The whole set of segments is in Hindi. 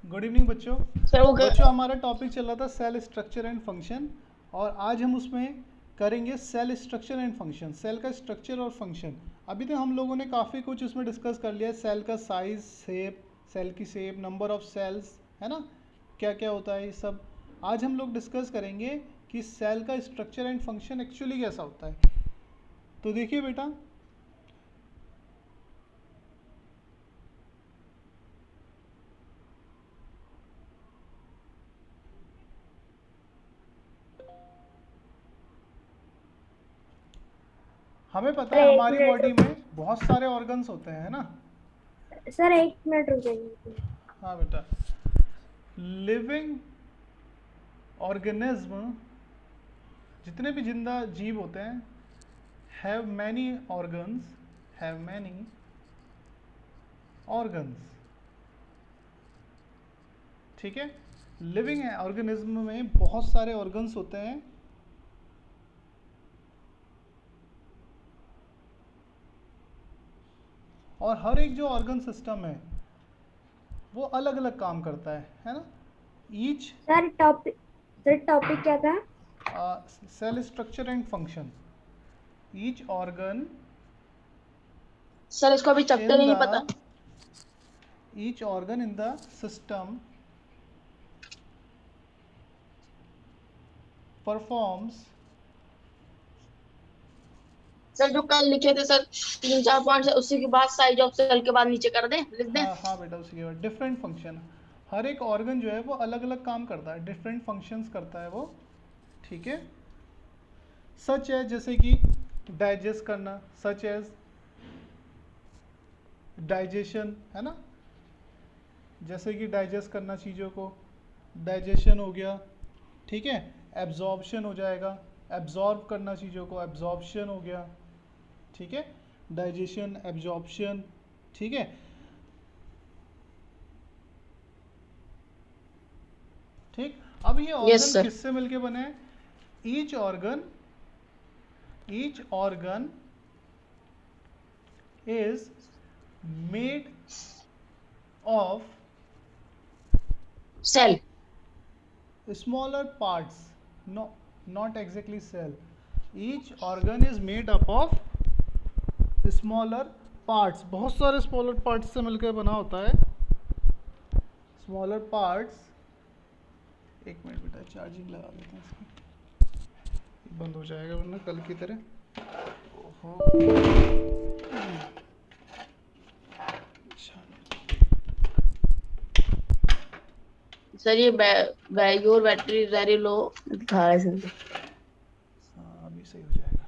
गुड इवनिंग बच्चों। सर वो बच्चों हमारा टॉपिक चल रहा था सेल स्ट्रक्चर एंड फंक्शन, और आज हम उसमें करेंगे cell structure and function, cell का स्ट्रक्चर और फंक्शन। अभी तक हम लोगों ने काफ़ी कुछ उसमें डिस्कस कर लिया है, सेल का साइज, शेप, सेल की शेप, नंबर ऑफ सेल्स, है ना, क्या क्या होता है ये सब। आज हम लोग डिस्कस करेंगे कि सेल का स्ट्रक्चर एंड फंक्शन एक्चुअली कैसा होता है। तो देखिए बेटा, हमें पता सर है एक हमारी मिनट बॉडी रुक में बहुत सारे ऑर्गन्स होते हैं, है ना। सर एक मिनट रुक जाइए। हाँ बेटा, लिविंग ऑर्गेनिज्म, जितने भी जिंदा जीव होते हैं, have many organs, have many organs, ठीक है। लिविंग ऑर्गेनिज्म में बहुत सारे ऑर्गन्स होते हैं, और हर एक जो ऑर्गन सिस्टम है वो अलग अलग काम करता है ना। ईच सर टॉपिक क्या था? Cell structure and function, each organ sir इसको अभी चैप्टर in ही नहीं पता। the each organ in the system performs। Sir जो कल लिखे थे सर 3-4 पॉइंट है, उसी के बाद साइज ऑफ सेल के बाद नीचे कर दे, लिख दे। हाँ हाँ बेटा, उसी के बाद डिफरेंट फंक्शन, हर एक ऑर्गन जो है वो अलग अलग काम करता है, डिफरेंट फंक्शंस करता है वो, ठीक है। सच है जैसे कि डाइजेस्ट करना, सच एज डाइजेशन, है ना, जैसे कि डाइजेस्ट करना चीज़ों को, डाइजेशन हो गया, ठीक है। एब्जॉर्प्शन हो जाएगा, एब्जॉर्ब करना चीज़ों को, एब्जॉर्प्शन हो गया, ठीक है। डाइजेशन, एब्जॉर्प्शन, ठीक है। ठीक, अब ये यस ऑर्गन सर। किससे मिलके बने हैं? Each organ, each organ is made of cell. smaller parts, no, not exactly cell, each organ is made up of smaller parts, बहुत सारे smaller parts से मिलकर बना होता है, smaller parts। एक मिनट बेटा, चार्जिंग लगा देते हैं इसकी, बंद हो जाएगा वरना कल की तरह। ओहो, सर ये योर बैटरी वेरी लो दिखा रहा है सर। हाँ अभी सही हो जाएगा।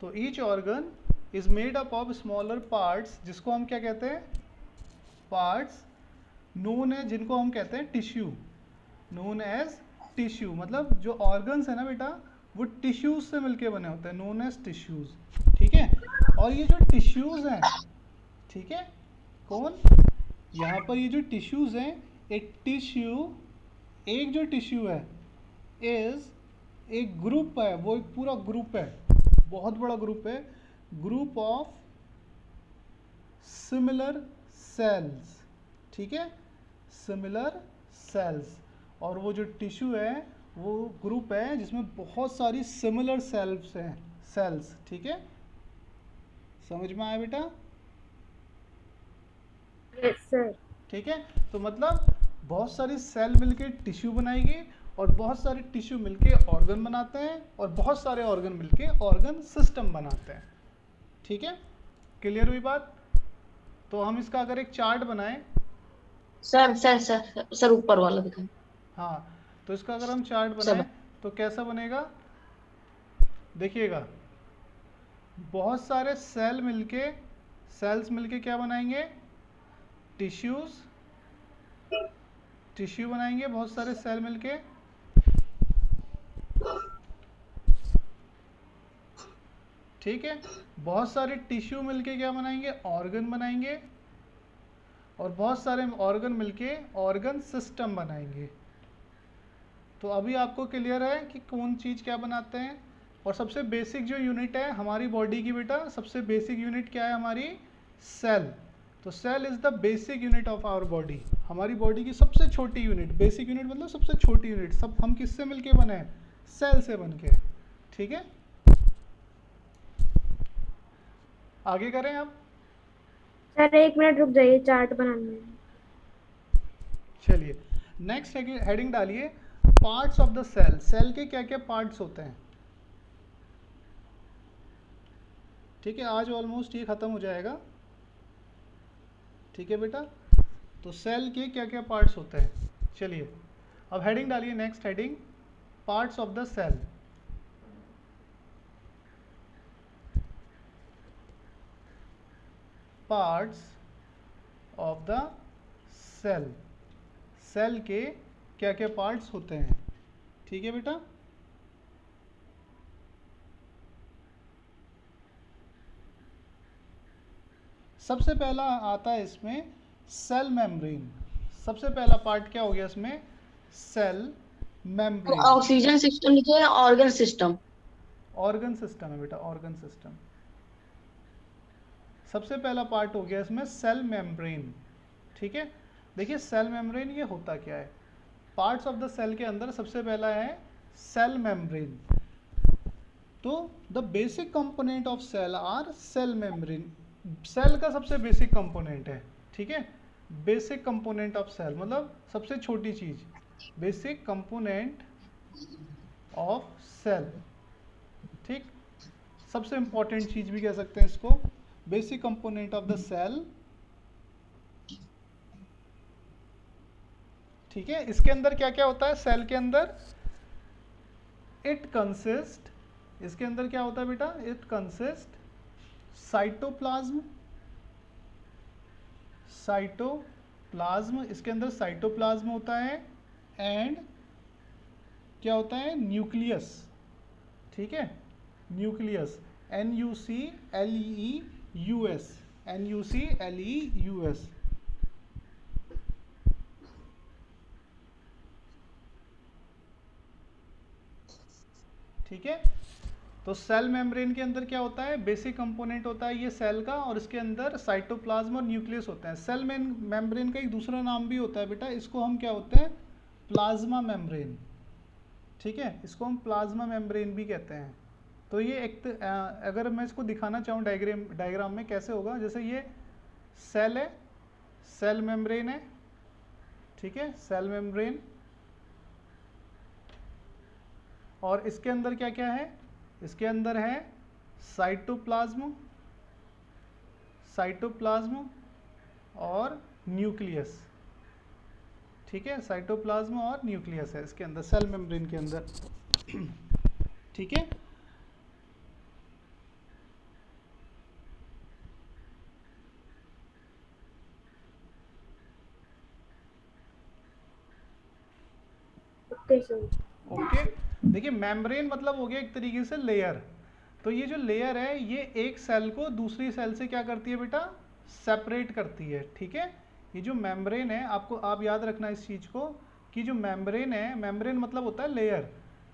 तो each organ is made up of smaller parts, जिसको हम क्या कहते हैं? पार्ट्स नोन है, जिनको हम कहते हैं टिश्यू, नोन एज टिश्यू। मतलब जो ऑर्गन्स है ना बेटा, वो टिश्यूज से मिलके बने होते हैं, नोन एज टिश्यूज, ठीक है। और ये जो टिश्यूज हैं, ठीक है, कौन, यहाँ पर ये जो टिश्यूज हैं, एक टिश्यू, एक जो टिश्यू है इज एक ग्रुप है, वो एक पूरा ग्रुप है, बहुत बड़ा ग्रुप है, ग्रुप ऑफ सिमिलर सेल्स, ठीक है, सिमिलर सेल्स। और वो जो टिश्यू है वो ग्रुप है जिसमें बहुत सारी सिमिलर सेल्स हैं, सेल्स, ठीक है। समझ में आया बेटा? Yes sir. ठीक है, तो मतलब बहुत सारी सेल मिलके टिश्यू बनाएगी, और बहुत सारे टिश्यू मिलके ऑर्गन बनाते हैं, और बहुत सारे ऑर्गन मिलके ऑर्गन सिस्टम बनाते हैं, ठीक है। क्लियर हुई बात? तो हम इसका अगर एक चार्ट बनाएं, सर ऊपर वाला दिखाएं। हाँ, तो इसका अगर हम चार्ट बनाएं सब तो कैसा बनेगा? देखिएगा, बहुत सारे सेल्स मिलके क्या बनाएंगे? टिश्यूज, टिश्यू बनाएंगे बहुत सारे सेल मिलके, ठीक है। बहुत सारे टिश्यू मिलके क्या बनाएंगे? ऑर्गन बनाएंगे, और बहुत सारे ऑर्गन मिलके ऑर्गन सिस्टम बनाएंगे। तो अभी आपको क्लियर है कि कौन चीज़ क्या बनाते हैं। और सबसे बेसिक जो यूनिट है हमारी बॉडी की बेटा, सबसे बेसिक यूनिट क्या है हमारी? सेल। तो cell is the basic unit of our body, हमारी बॉडी की सबसे छोटी यूनिट। बेसिक यूनिट मतलब सबसे छोटी यूनिट। सब हम किससे मिलके बने हैं? सेल से बन के। ठीक है, आगे करें अब। सर 1 मिनट रुक जाइए, चार्ट बनाने में। चलिए नेक्स्ट हेडिंग डालिए, parts of the cell. Cell के क्या क्या पार्ट्स होते हैं? ठीक है, आज ऑलमोस्ट ये खत्म हो जाएगा। ठीक है बेटा, तो सेल के क्या क्या पार्ट्स होते हैं। चलिए अब हेडिंग डालिए, next heading, parts of the cell. Parts of the cell, cell के क्या क्या पार्ट्स होते हैं। ठीक है बेटा, सबसे पहला आता है इसमें सेल मेम्ब्रेन। सबसे पहला पार्ट क्या हो गया इसमें? Cell membrane. ऑक्सीजन सिस्टम लिखे, ऑर्गन सिस्टम। ऑर्गन सिस्टम है बेटा, ऑर्गन सिस्टम। सबसे पहला पार्ट हो गया इसमें सेल मेम्ब्रेन। ठीक है, देखिए सेल मेम्ब्रेन ये होता क्या है। पार्ट्स ऑफ द सेल के अंदर सबसे पहला है सेल मेम्ब्रेन। तो the basic component of cell are cell membrane. Cell का सबसे बेसिक कंपोनेंट है। ठीक है, बेसिक कंपोनेंट ऑफ सेल मतलब सबसे छोटी चीज, बेसिक कंपोनेंट ऑफ सेल। ठीक, सबसे इंपॉर्टेंट चीज भी कह सकते हैं इसको, basic component of the cell. ठीक है, इसके अंदर क्या क्या होता है सेल के अंदर? इट कंसिस्ट, इसके अंदर क्या होता है बेटा? It consist cytoplasm. साइटोप्लाज्म, इसके अंदर साइटोप्लाज्म होता है एंड क्या होता है? न्यूक्लियस। ठीक है, न्यूक्लियस, NUCLEUS, NUCLEUS। ठीक है, तो सेल मेम्ब्रेन के अंदर क्या होता है? बेसिक कंपोनेंट होता है ये सेल का, और इसके अंदर साइटोप्लाज्म और न्यूक्लियस होते हैं। सेल मेम्ब्रेन का एक दूसरा नाम भी होता है बेटा, इसको हम क्या होते हैं? Plasma membrane. ठीक है, इसको हम प्लाज्मा मेम्ब्रेन भी कहते हैं। तो ये एक अगर मैं इसको दिखाना चाहूँ डायग्राम में कैसे होगा, जैसे ये सेल है, सेल मेम्ब्रेन है। ठीक है, सेल मेम्ब्रेन, और इसके अंदर क्या क्या है? इसके अंदर है साइटोप्लाज्म, साइटोप्लाज्म और न्यूक्लियस। ठीक है, साइटोप्लाज्म और न्यूक्लियस है इसके अंदर, सेल मेम्ब्रेन के अंदर। ठीक है, ओके सर। ओके। देखिए मेम्ब्रेन मतलब हो गया एक तरीके से लेयर। तो ये जो लेयर है ये एक सेल को दूसरी सेल से क्या करती है बेटा? सेपरेट करती है। ठीक है, ये जो मेम्ब्रेन है, आपको आप याद रखना इस चीज को कि जो मेम्ब्रेन है, मेम्ब्रेन मतलब होता है लेयर।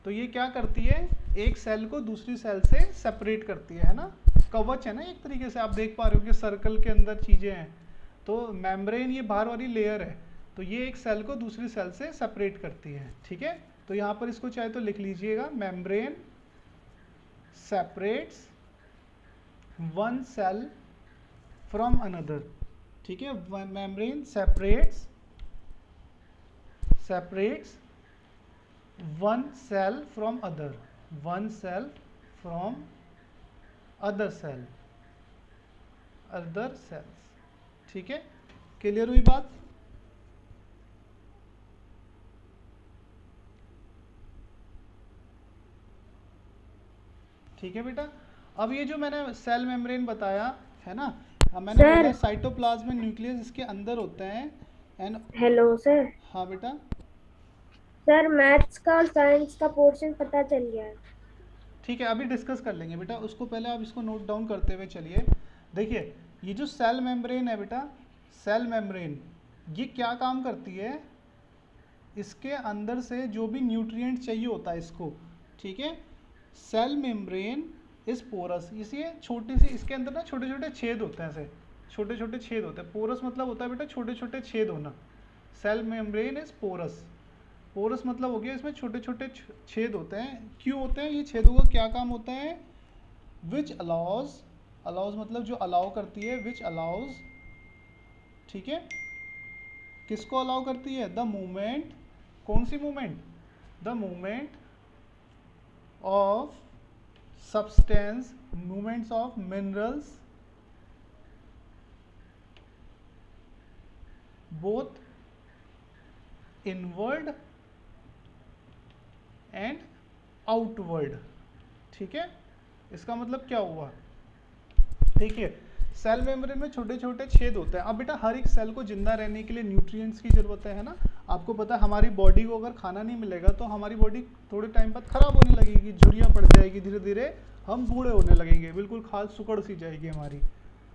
तो ये क्या करती है? एक सेल को दूसरी सेल से सेपरेट करती है ना। कवच है ना एक तरीके से, आप देख पा रहे हो कि सर्कल के अंदर चीजें हैं। तो मेम्ब्रेन ये बाहर वाली लेयर है, तो ये एक सेल को दूसरी सेल से सेपरेट करती है। ठीक है, तो यहाँ पर इसको चाहे तो लिख लीजिएगा, membrane separates one cell from another। ठीक है, membrane separates one cell from other, one cell from other cell, other cells। ठीक है, क्लियर हुई बात? ठीक है बेटा, अब ये जो मैंने सेल मेम्ब्रेन बताया है ना, मैंने बोला साइटोप्लाज्म, न्यूक्लियस इसके अंदर होते हैं एंड। Hello sir. हाँ बेटा। सर मैथ्स का और साइंस का पोर्शन पता चल गया है। ठीक है, अभी डिस्कस कर लेंगे बेटा, उसको पहले आप इसको नोट डाउन करते हुए चलिए। देखिए ये जो सेल मेम्ब्रेन है बेटा, सेल मेम्ब्रेन ये क्या काम करती है? इसके अंदर से जो भी न्यूट्रिएंट चाहिए होता है इसको। ठीक है, सेल मेम्ब्रेन इज पोरस, इसे छोटी सी, इसके अंदर ना छोटे छोटे छेद होते हैं ऐसे। छोटे छोटे छेद होते हैं। पोरस मतलब होता है बेटा छोटे छोटे छेद होना। Cell membrane is porous. Porous मतलब हो गया इसमें छोटे छोटे छेद होते हैं। क्यों होते हैं ये छेदों का क्या काम होता है? विच अलाउज, अलाउज मतलब जो अलाउ करती है, विच अलाउज, ठीक है, किसको अलाउ करती है? द मूवमेंट, कौन सी movement? The movement of substance, movements of minerals, both inward and outward. ठीक है, इसका मतलब क्या हुआ? देखिए सेल मेम्ब्रेन में छोटे छोटे छेद होते हैं। अब बेटा हर एक सेल को जिंदा रहने के लिए न्यूट्रिएंट्स की जरूरत है ना। आपको पता है हमारी बॉडी को अगर खाना नहीं मिलेगा तो हमारी बॉडी थोड़े टाइम बाद खराब होने लगेगी, झुर्रियाँ पड़ जाएगी, धीरे धीरे हम बूढ़े होने लगेंगे, बिल्कुल खाल सुकड़ सी जाएगी हमारी,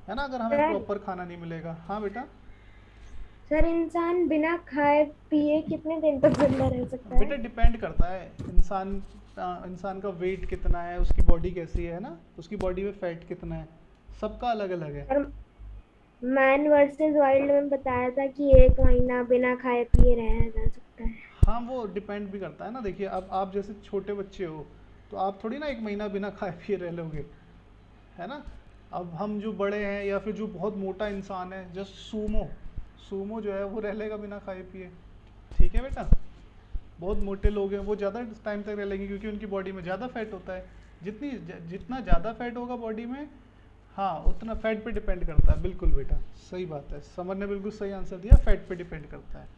है ना, अगर हमें सर प्रॉपर खाना नहीं मिलेगा। हाँ बेटा। सर इंसान बिना खाए पिए कितने दिन तक जिंदा रह सकता बेटा है? डिपेंड करता है इंसान का वेट कितना है, उसकी बॉडी कैसी है ना, उसकी बॉडी में फैट कितना है, सबका अलग अलग है। सर मैन वर्सेस वाइल्ड में बताया था कि 1 महीना बिना खाए पिए रहा जा सकता है। हाँ वो डिपेंड भी करता है ना। देखिए अब आप जैसे छोटे बच्चे हो तो आप थोड़ी ना 1 महीना बिना खाए पिए रह लोगे, है ना। अब हम जो बड़े हैं या फिर जो बहुत मोटा इंसान है, जस्ट सूमो, सूमो जो है वो रह लेगा बिना खाए पिए। ठीक है बेटा, बहुत मोटे लोग हैं वो ज़्यादा टाइम तक रह लेंगे क्योंकि उनकी बॉडी में ज़्यादा फैट होता है। जितना ज़्यादा फैट होगा बॉडी में, हाँ उतना फैट पे डिपेंड करता है। बिल्कुल बेटा सही बात है, समर ने बिल्कुल सही आंसर दिया, फैट पे डिपेंड करता है।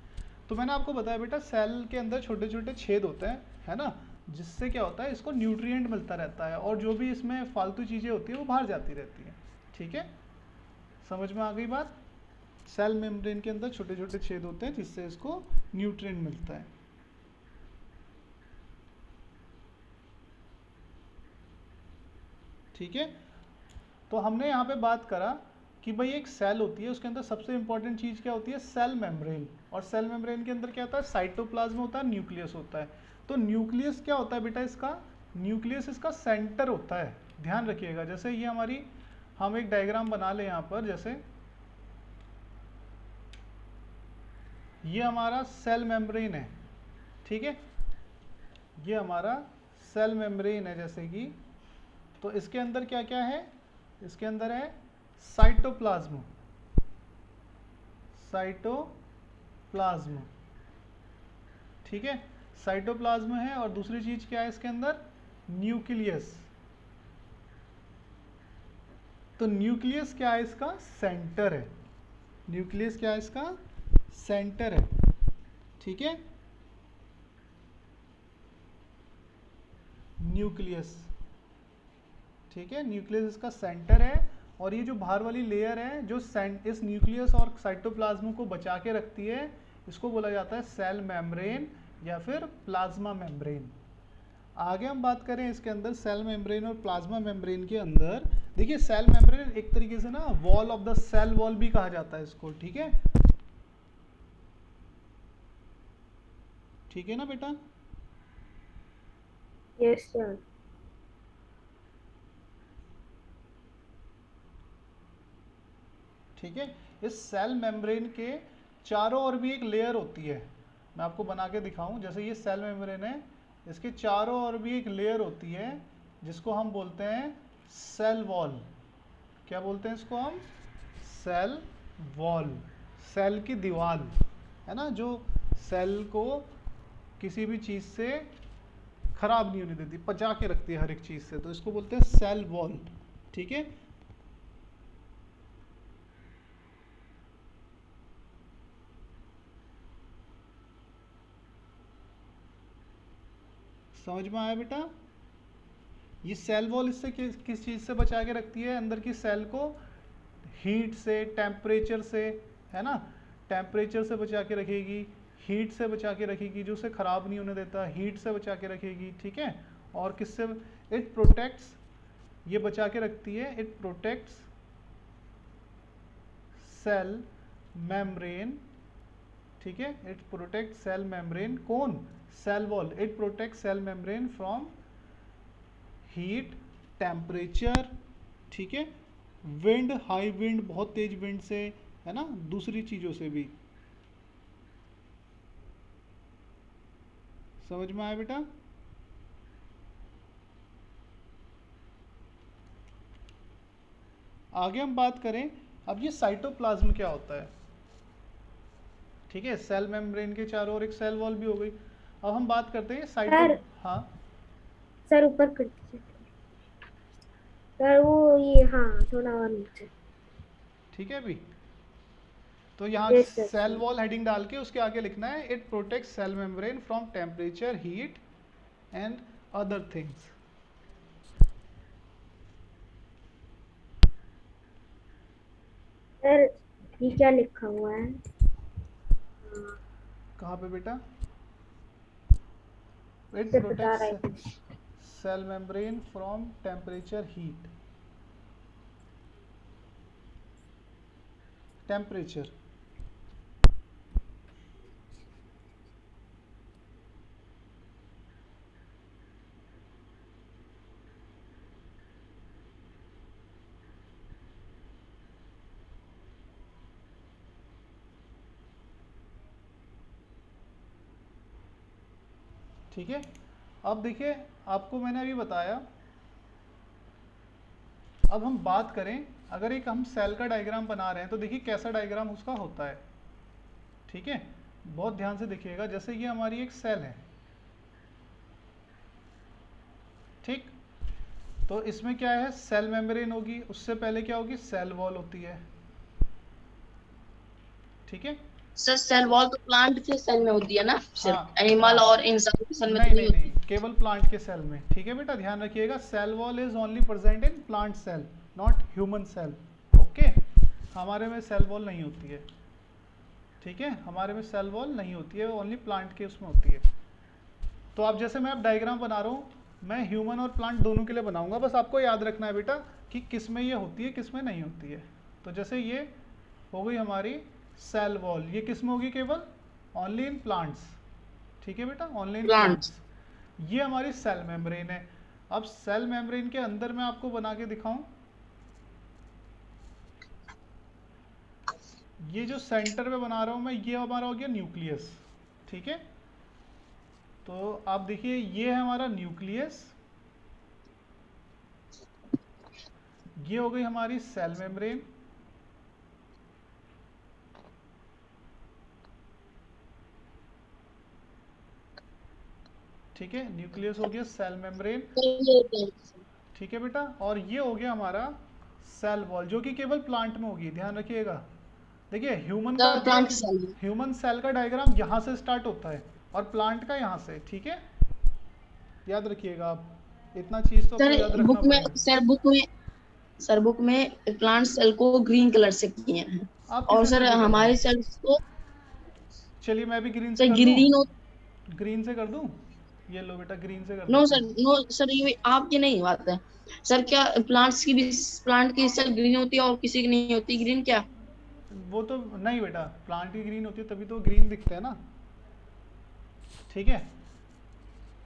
तो मैंने आपको बताया बेटा सेल के अंदर छोटे छोटे छेद होते हैं, है ना, जिससे क्या होता है इसको न्यूट्रिएंट मिलता रहता है और जो भी इसमें फालतू चीज़ें होती है वो बाहर जाती रहती हैं। ठीक है, समझ में आ गई बात? सेल मेम्ब्रेन के अंदर छोटे छोटे छेद होते हैं जिससे इसको न्यूट्रिएंट मिलता है। ठीक है, तो हमने यहाँ पे बात करा कि भाई एक सेल होती है, उसके अंदर सबसे इंपॉर्टेंट चीज़ क्या होती है? Cell membrane. और सेल मेम्ब्रेन के अंदर क्या होता है? साइटोप्लाज्म होता है, न्यूक्लियस होता है। तो न्यूक्लियस क्या होता है बेटा इसका? न्यूक्लियस इसका सेंटर होता है। ध्यान रखिएगा, जैसे ये हमारी, हम एक डायग्राम बना लें यहाँ पर, जैसे ये हमारा सेल मेम्ब्रेन है, ठीक है, ये हमारा सेल मेम्ब्रेन है जैसे कि, तो इसके अंदर क्या क्या है? इसके अंदर है साइटोप्लाज्म, साइटोप्लाज्म, ठीक है, साइटोप्लाज्म है। और दूसरी चीज क्या है इसके अंदर? न्यूक्लियस। तो न्यूक्लियस क्या है इसका? सेंटर है। न्यूक्लियस क्या है इसका? सेंटर है। ठीक है, न्यूक्लियस, ठीक है, न्यूक्लियस इसका सेंटर है। और ये जो बाहर वाली लेयर है जो इस न्यूक्लियस और साइटोप्लाज्म को बचा के रखती है, इसको बोला जाता है सेल मेम्ब्रेन या फिर प्लाज्मा मेम्ब्रेन। आगे हम बात करें इसके अंदर सेल मेम्ब्रेन और प्लाज्मा मेम्ब्रेन के अंदर, देखिए सेल मेम्ब्रेन एक तरीके से ना wall of the cell wall भी कहा जाता है इसको। ठीक है, ठीक है ना बेटा? Yes sir. ठीक है, इस सेल मेम्ब्रेन के चारों ओर भी एक लेयर होती है, मैं आपको बना के दिखाऊं। जैसे ये सेल मेम्ब्रेन है, इसके चारों ओर भी एक लेयर होती है जिसको हम बोलते हैं सेल वॉल। क्या बोलते हैं इसको हम? सेल वॉल, सेल की दीवार, है ना, जो सेल को किसी भी चीज़ से खराब नहीं होने देती, बचा के रखती है हर एक चीज़ से, तो इसको बोलते हैं सेल वॉल। ठीक है, समझ में आया बेटा? ये सेल वॉल इससे किस चीज़ से बचा के रखती है? अंदर की सेल को हीट से, टेम्परेचर से, है ना, टेम्परेचर से बचा के रखेगी, हीट से बचा के रखेगी, जो उसे ख़राब नहीं होने देता, हीट से बचा के रखेगी। ठीक है, और किससे? इट प्रोटेक्ट्स, ये बचा के रखती है, इट प्रोटेक्ट्स सेल मेम्ब्रेन। ठीक है, इट प्रोटेक्ट सेल मेम्ब्रेन, कौन? Cell wall. It protect cell membrane from heat, temperature, ठीक है, विंड, हाई विंड, बहुत तेज विंड से, है ना, दूसरी चीज़ों से भी। समझ में आया बेटा? आगे हम बात करें, अब ये साइटोप्लाज्म क्या होता है। ठीक है, सेल मेम्ब्रेन के चारों ओर एक सेल वॉल भी हो गई। अब हम बात करते हैं साइटो। सर हाँ सर ऊपर कर दीजिए सर, वो ये हाँ थोड़ा और नीचे। ठीक है अभी। तो यहाँ yes sir cell sir. Wall heading डाल के उसके आगे लिखना है it protect cell membrane from temperature, heat and other things. Sir ये क्या लिखा हुआ है? हाँ, कहाँ पे बेटा? इट सर बता रहे प्रोटेक्ट थे। Cell membrane from temperature, heat, temperature. ठीक है, अब देखिए आपको मैंने अभी बताया। अब हम बात करें, अगर एक हम सेल का डायग्राम बना रहे हैं तो देखिए कैसा डायग्राम उसका होता है। ठीक है, बहुत ध्यान से देखिएगा। जैसे ये हमारी एक सेल है, ठीक, तो इसमें क्या है, सेल मेम्ब्रेन होगी, उससे पहले क्या होगी, सेल वॉल होती है। ठीक है, सर सेल वॉल तो प्लांट के सेल में होती है ना, हाँ सिर्फ एनिमल हाँ, और इंसान के सेल में तो नहीं नहीं नहीं होती। नहीं, केवल प्लांट के सेल में। ठीक है बेटा, ध्यान रखिएगा, cell wall is only present in plant cell, not human cell. Okay, हमारे में सेल वॉल नहीं होती है। ठीक है, हमारे में सेल वॉल नहीं होती है, ओनली प्लांट के उसमें होती है। तो आप जैसे मैं अब डायग्राम बना रहा हूँ, मैं ह्यूमन और प्लांट दोनों के लिए बनाऊंगा, बस आपको याद रखना है बेटा कि किस में ये होती है, किस में नहीं होती है। तो जैसे ये हो गई हमारी सेल वॉल, ये किस में होगी, केवल ओनली इन प्लांट्स। ठीक है बेटा, ओनली इन प्लांट्स। प्लांट्स। ये हमारी सेल मेम्ब्रेन है। अब सेल मेम्ब्रेन के अंदर मैं आपको बना के दिखाऊं, ये जो सेंटर में बना रहा हूं मैं, ये हमारा हो गया न्यूक्लियस। ठीक है, तो आप देखिए ये है हमारा न्यूक्लियस, ये हो गई हमारी सेल मेम्ब्रेन। ठीक है, न्यूक्लियस हो गया, सेल मेम्ब्रेन। ठीक है बेटा, और ये हो गया हमारा सेल वॉल, जो कि केवल प्लांट में होगी, ध्यान रखिएगा। देखिए ह्यूमन का जो प्लांट सेल में। ह्यूमन सेल का डायग्राम यहाँ से स्टार्ट होता है और प्लांट का यहाँ से। ठीक है, याद रखिएगा आप, इतना चीज तो आपको याद सर रखना बुक में पड़ेगा। सर बुक में प्लांट सेल को ग्रीन कलर से किए हैं, आप और किसी सर से भी करवा हमारे लो, सेल्स को चलिए मैं भी ग्रीन से सर कर दूं, ग्रीन। ग्रीन से कर दूं, ये लो बेटा ग्रीन से कर नो देते सर, हैं। नो सर, ये आपकी नहीं बात है। सर क्या प्लांट की सेल ग्रीन होती है और किसी की नहीं होती ग्रीन क्या? वो तो नहीं बेटा, प्लांट की ग्रीन होती है तभी तो ग्रीन दिखते हैं ना। ठीक है,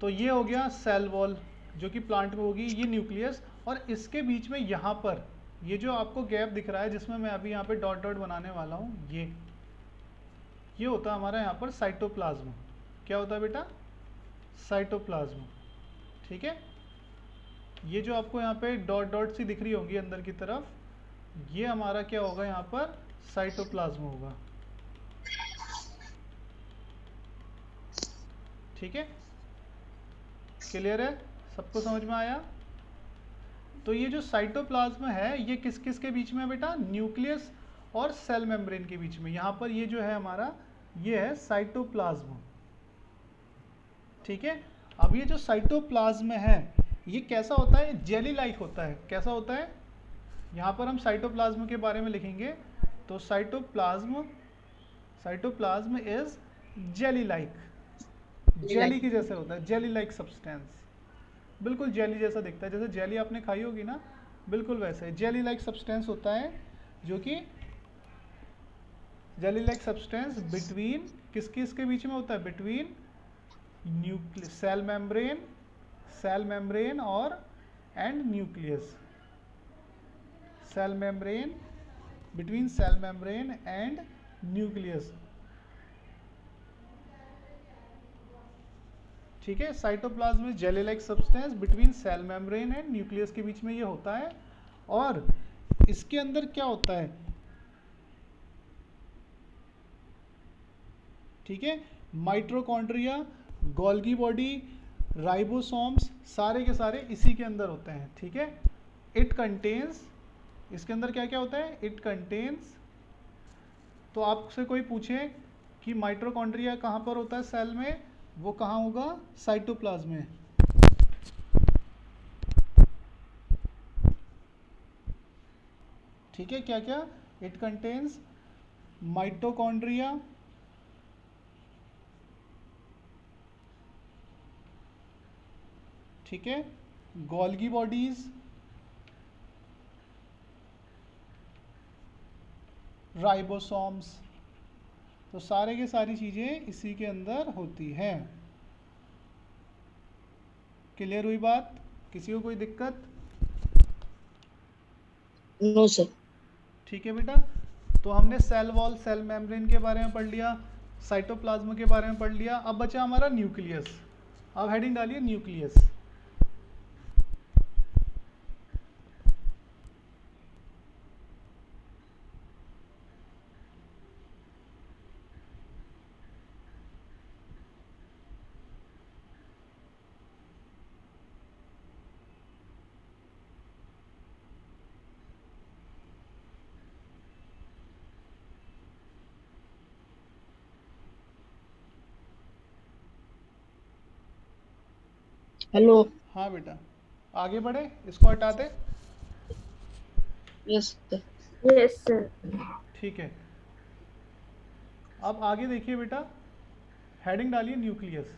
तो ये हो गया सेल वॉल जो कि प्लांट में होगी, ये न्यूक्लियस, और इसके बीच में यहाँ पर ये जो आपको गैप दिख रहा है, जिसमें मैं अभी यहाँ पे डॉट डॉट बनाने वाला हूँ, ये होता है हमारा यहाँ पर साइटोप्लाज्म। क्या होता है बेटा, साइटोप्लाज्म। ठीक है, ये जो आपको यहाँ पे डॉट डॉट सी दिख रही होगी अंदर की तरफ, ये हमारा क्या होगा, यहाँ पर साइटोप्लाज्म होगा। ठीक है, क्लियर है, सबको समझ में आया? तो ये जो साइटोप्लाज्म है, ये किस किस के बीच में है बेटा, न्यूक्लियस और सेल मेम्ब्रेन के बीच में। यहाँ पर ये जो है हमारा, ये है साइटोप्लाज्म। ठीक है, अब ये जो साइटोप्लाज्म है, ये कैसा होता है, जेली लाइक होता है। कैसा होता है, यहाँ पर हम साइटोप्लाज्म के बारे में लिखेंगे, तो cytoplasm is jelly like, jelly के जैसे होता है, जेली लाइक सब्सटेंस, बिल्कुल जेली जैसा दिखता है, जैसे जेली आपने खाई होगी ना, बिल्कुल वैसे जेली लाइक सब्सटेंस होता है, जो कि जेली लाइक सब्सटेंस बिटवीन किसके बीच में होता है, बिटवीन सेल मेम्ब्रेन और and nucleus, cell membrane, between cell membrane and nucleus. ठीक है, साइटोप्लाज्म में jelly like substance between cell membrane and nucleus के बीच में ये होता है। और इसके अंदर क्या होता है, ठीक है, माइटोकॉन्ड्रिया, गोल्गी बॉडी, राइबोसोम्स, सारे के सारे इसी के अंदर होते हैं। ठीक है, इट कंटेन्स, इसके अंदर क्या क्या होता है, इट कंटेन्स। तो आपसे कोई पूछे कि माइटोकॉन्ड्रिया कहाँ पर होता है सेल में, वो कहाँ होगा, साइटोप्लाज्म में। ठीक है, क्या क्या, इट कंटेन्स माइटोकॉन्ड्रिया, ठीक है, गोल्गी बॉडीज, राइबोसोम्स। तो सारे के सारी चीजें इसी के अंदर होती हैं। क्लियर हुई बात, किसी को कोई दिक्कत? No sir. ठीक है बेटा, तो हमने सेल वॉल, सेल मेम्ब्रेन के बारे में पढ़ लिया, साइटोप्लाज्म के बारे में पढ़ लिया। अब बचा हमारा न्यूक्लियस। अब हेडिंग डालिए न्यूक्लियस। हेलो। हाँ बेटा, आगे बढ़े, इसको हटाते। Yes sir. Yes sir. ठीक है, अब आगे देखिए बेटा, हेडिंग डालिए न्यूक्लियस।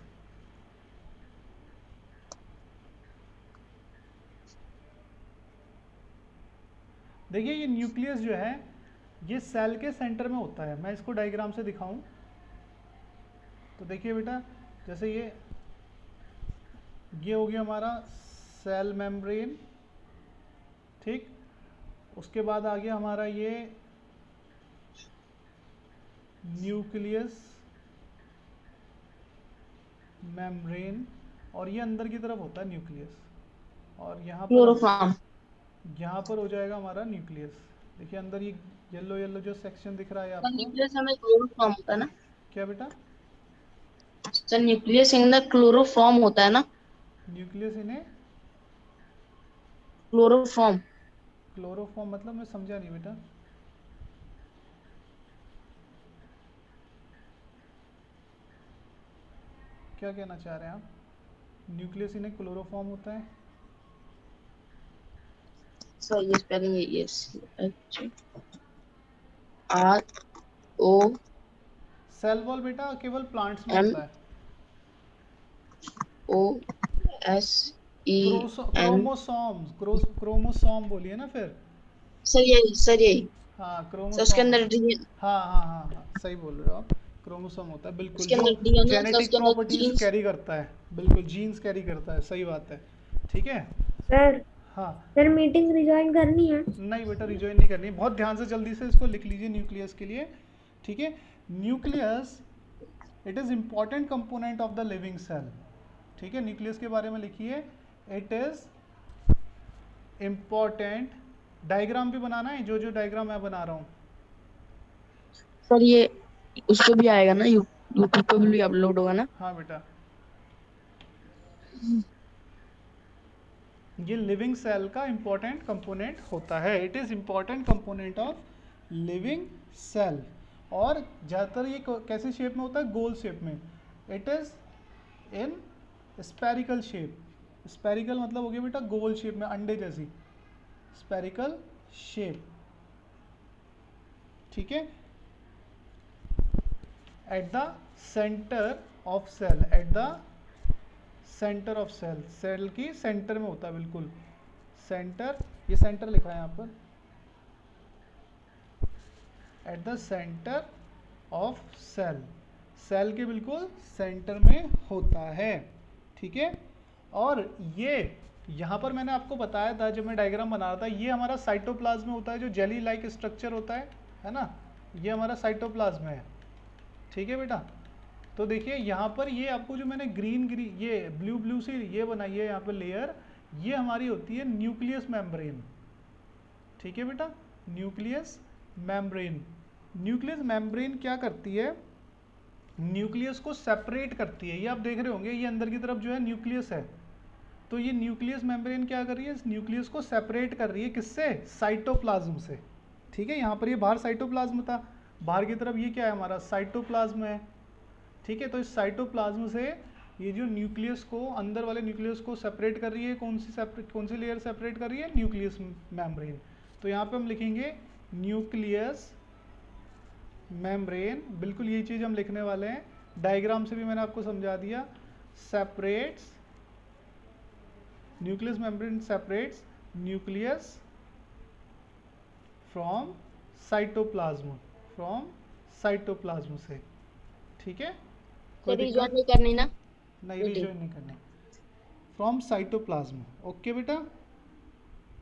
देखिए ये न्यूक्लियस जो है ये सेल के सेंटर में होता है। मैं इसको डायग्राम से दिखाऊं तो देखिए बेटा, जैसे ये हो गया हमारा सेल मेम्ब्रेन, ठीक, उसके बाद आ गया हमारा ये न्यूक्लियस मेम्ब्रेन, और ये अंदर की तरफ होता है न्यूक्लियस, और यहाँ क्लोरोफॉर्म। पर हो जाएगा हमारा न्यूक्लियस। देखिए अंदर ये येलो येलो जो सेक्शन दिख रहा है सर आपको, न्यूक्लियस में क्लोरोफॉर्म होता है ना? क्या बेटा? सर न्यूक्लियस के अंदर क्लोरोफॉर्म होता है ना? न्यूक्लियस इन्हें क्लोरोफॉर्म। क्लोरोफॉर्म मतलब मैं समझा नहीं बेटा। क्या कहना चाह रहे हैं आप? न्यूक्लियस इन्हें क्लोरोफॉर्म होता है? सर ये स्पेलिंग है, yes, R O cell wall बेटा केवल प्लांट्स में एम होता है। O S E M. Chromosome बोलिए ना फिर। सर यही। हाँ सर उसके क्रोमोसोम। अंदर डीएनए, हाँ सही बोल रहे हो आप, क्रोमोसोम होता है बिल्कुल, उसके जो अंदर डीएनए, सर जेनेटिक उसके अंदर प्रॉपर्टीज जीन्स। कैरी करता है, बिल्कुल जीन्स कैरी करता है, सही बात है। ठीक है, सर हाँ। सर मीटिंग रिजॉइन करनी है? नहीं बेटा रिजॉइन नहीं करनी, बहुत ध्यान से जल्दी से इसको लिख लीजिए न्यूक्लियस के लिए। ठीक है, nucleus it is important component of the living cell. ठीक है, न्यूक्लियस के बारे में लिखिए, इट इज इम्पॉर्टेंट। डायग्राम भी बनाना है, जो डायग्राम मैं बना रहा हूँ। सर ये उस पे भी आएगा ना, यूट्यूब पे भी अपलोड होगा ना? हाँ बेटा, ये लिविंग सेल का इंपॉर्टेंट कंपोनेंट होता है। It is important component of living cell. और ज़्यादातर ये कैसी शेप में होता है, गोल शेप में। It is in spherical shape. Spherical मतलब हो गया बेटा गोल शेप में, अंडे जैसी, स्पेरिकल शेप। ठीक है, at the centre of cell, at the centre of cell, cell की सेंटर में होता है, बिल्कुल सेंटर, ये सेंटर लिखा है यहाँ पर, at the centre of cell, cell के बिल्कुल सेंटर में होता है। ठीक है, और ये यहाँ पर मैंने आपको बताया था जब मैं डायग्राम बना रहा था, ये हमारा साइटोप्लाज्म में होता है, जो जेली लाइक स्ट्रक्चर होता है ना, ये हमारा साइटोप्लाज्म है। ठीक है बेटा, तो देखिए यहाँ पर ये आपको जो मैंने ग्रीन ये ब्लू से ये बनाई है यहाँ पर लेयर, ये हमारी होती है न्यूक्लियस मेम्ब्रेन। ठीक है बेटा, न्यूक्लियस मेम्ब्रेन। न्यूक्लियस मेम्ब्रेन क्या करती है, न्यूक्लियस को सेपरेट करती है। ये आप देख रहे होंगे, ये अंदर की तरफ जो है न्यूक्लियस है, तो ये न्यूक्लियस मेम्ब्रेन क्या कर रही है, इस न्यूक्लियस को सेपरेट कर रही है, किससे, साइटोप्लाज्म से। ठीक है, यहाँ पर ये बाहर साइटोप्लाज्म था, बाहर की तरफ ये क्या है, हमारा साइटोप्लाज्म है। ठीक है, तो इस साइटोप्लाज्म से ये जो न्यूक्लियस को, अंदर वाले न्यूक्लियस को सेपरेट कर रही है, कौन सी लेयर सेपरेट कर रही है, न्यूक्लियस मेम्ब्रेन। तो यहाँ पे हम लिखेंगे न्यूक्लियस मेम्ब्रेन, बिल्कुल यही चीज़ हम लिखने वाले हैं। डायग्राम से भी मैंने आपको समझा दिया, separates, nucleus membrane separates nucleus from cytoplasm, from cytoplasm से। ठीक है, कोई रिजॉइन नहीं करनी ना, नहीं, रिजॉइन नहीं करनी, फ्रॉम साइटोप्लाज्म। ओके बेटा,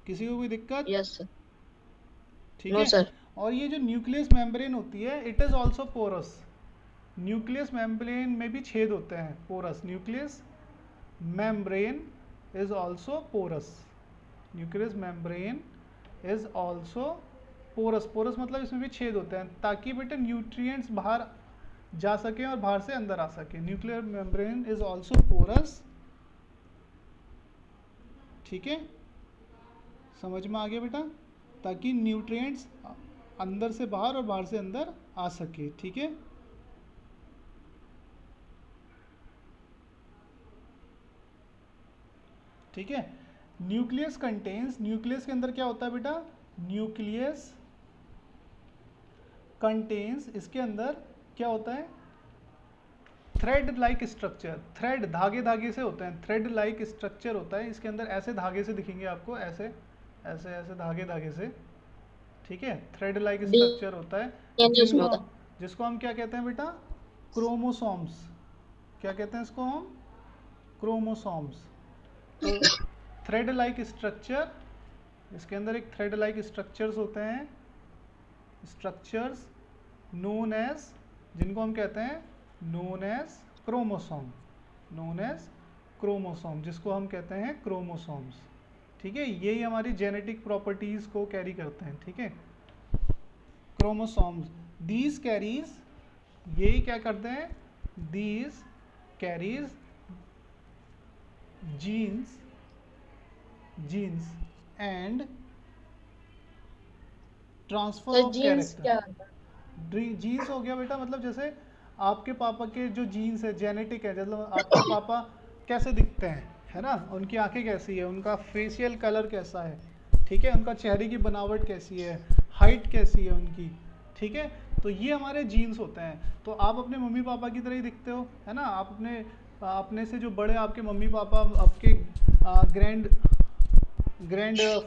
किसी को कोई दिक्कत? Yes sir. ठीक नो है सर। और ये जो न्यूक्लियस मेम्ब्रेन होती है, it is also porous. Nucleus membrane में भी छेद होते हैं, porous. Nucleus membrane is also porous, nucleus membrane is also porous. Porous मतलब इसमें भी छेद होते हैं, ताकि बेटा न्यूट्रिएंट्स बाहर जा सके और बाहर से अंदर आ सके। Nuclear membrane is also porous. ठीक है, समझ में आ गया बेटा, ताकि न्यूट्रिएंट्स अंदर से बाहर और बाहर से अंदर आ सके। ठीक है, ठीक है। न्यूक्लियस कंटेन्स, न्यूक्लियस के अंदर क्या होता है बेटा, न्यूक्लियस कंटेन्स, इसके अंदर क्या होता है, थ्रेड लाइक स्ट्रक्चर। थ्रेड धागे धागे से होते हैं, थ्रेड लाइक स्ट्रक्चर होता है इसके अंदर, ऐसे धागे से दिखेंगे आपको, ऐसे ऐसे ऐसे धागे धागे से। ठीक है, थ्रेड लाइक स्ट्रक्चर होता है, जिसको हम क्या कहते हैं बेटा, क्रोमोसोम्स। क्या कहते हैं इसको हम, क्रोमोसोम्स। तो थ्रेड लाइक स्ट्रक्चर, इसके अंदर एक थ्रेड लाइक स्ट्रक्चर्स होते हैं, स्ट्रक्चर्स नोन एज, जिनको हम कहते हैं known as chromosome, known as chromosome, जिसको हम कहते हैं क्रोमोसोम्स। ठीक है, यही हमारी जेनेटिक प्रॉपर्टीज को कैरी करते हैं। ठीक है, क्रोमोसोम्स, दीज कैरीज, यही क्या करते हैं, these carries genes, genes and transfer of character. Genes हो गया बेटा, मतलब जैसे आपके पापा के जो जीन्स है, जेनेटिक है, जैसे आपके पापा कैसे दिखते हैं, है ना, उनकी आंखें कैसी है, उनका फेशियल कलर कैसा है, ठीक है, उनका चेहरे की बनावट कैसी है, हाइट कैसी है उनकी। ठीक है, तो ये हमारे जीन्स होते हैं। तो आप अपने मम्मी पापा की तरह ही दिखते हो, है ना, आप अपने से जो बड़े आपके मम्मी पापा, आपके ग्रैंड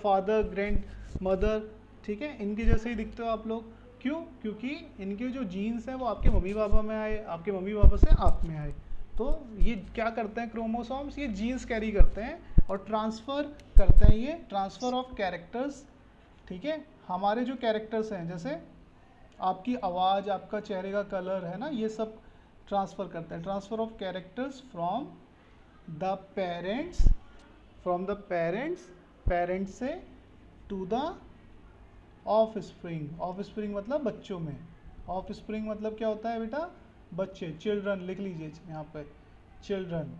फादर, ग्रैंड मदर, ठीक है, इनके जैसे ही दिखते हो आप लोग। क्यों? क्योंकि इनके जो जीन्स हैं वो आपके मम्मी पापा में आए, आपके मम्मी पापा से आप में आए। तो ये क्या करते हैं, क्रोमोसोम्स, ये जीन्स कैरी करते हैं और ट्रांसफ़र करते हैं, ये ट्रांसफ़र ऑफ कैरेक्टर्स। ठीक है, हमारे जो कैरेक्टर्स हैं, जैसे आपकी आवाज़, आपका चेहरे का कलर, है ना, ये सब ट्रांसफ़र करते हैं। Transfer of characters from the parents, from the parents, parents से to the offspring. Offspring मतलब बच्चों में। ऑफ स्प्रिंग मतलब क्या होता है बेटा, बच्चे, चिल्ड्रन, लिख लीजिए यहाँ पे, चिल्ड्रन,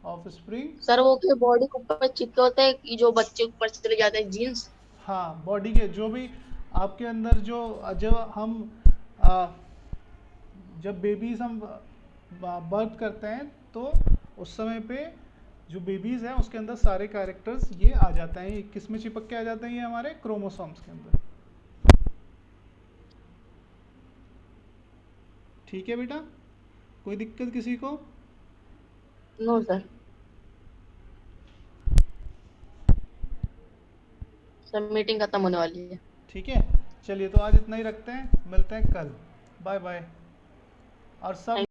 ऑफ स्प्रिंग। सर वो क्या बॉडी के ऊपर चिपके होते हैं कि जो बच्चे ऊपर चले जाते हैं, जीन्स? हाँ, बॉडी के जो भी आपके अंदर जो, जब हम जब बेबीज हम बर्थ करते हैं, तो उस समय पे जो बेबीज हैं उसके अंदर सारे कैरेक्टर्स ये आ जाते हैं। ये किस में चिपक के आ जाते हैं, ये हमारे क्रोमोसोम्स के अंदर। ठीक है बेटा, कोई दिक्कत किसी को? No sir. सर मीटिंग खत्म होने वाली है। ठीक है, चलिए तो आज इतना ही रखते हैं, मिलते हैं कल, बाय बाय। और सब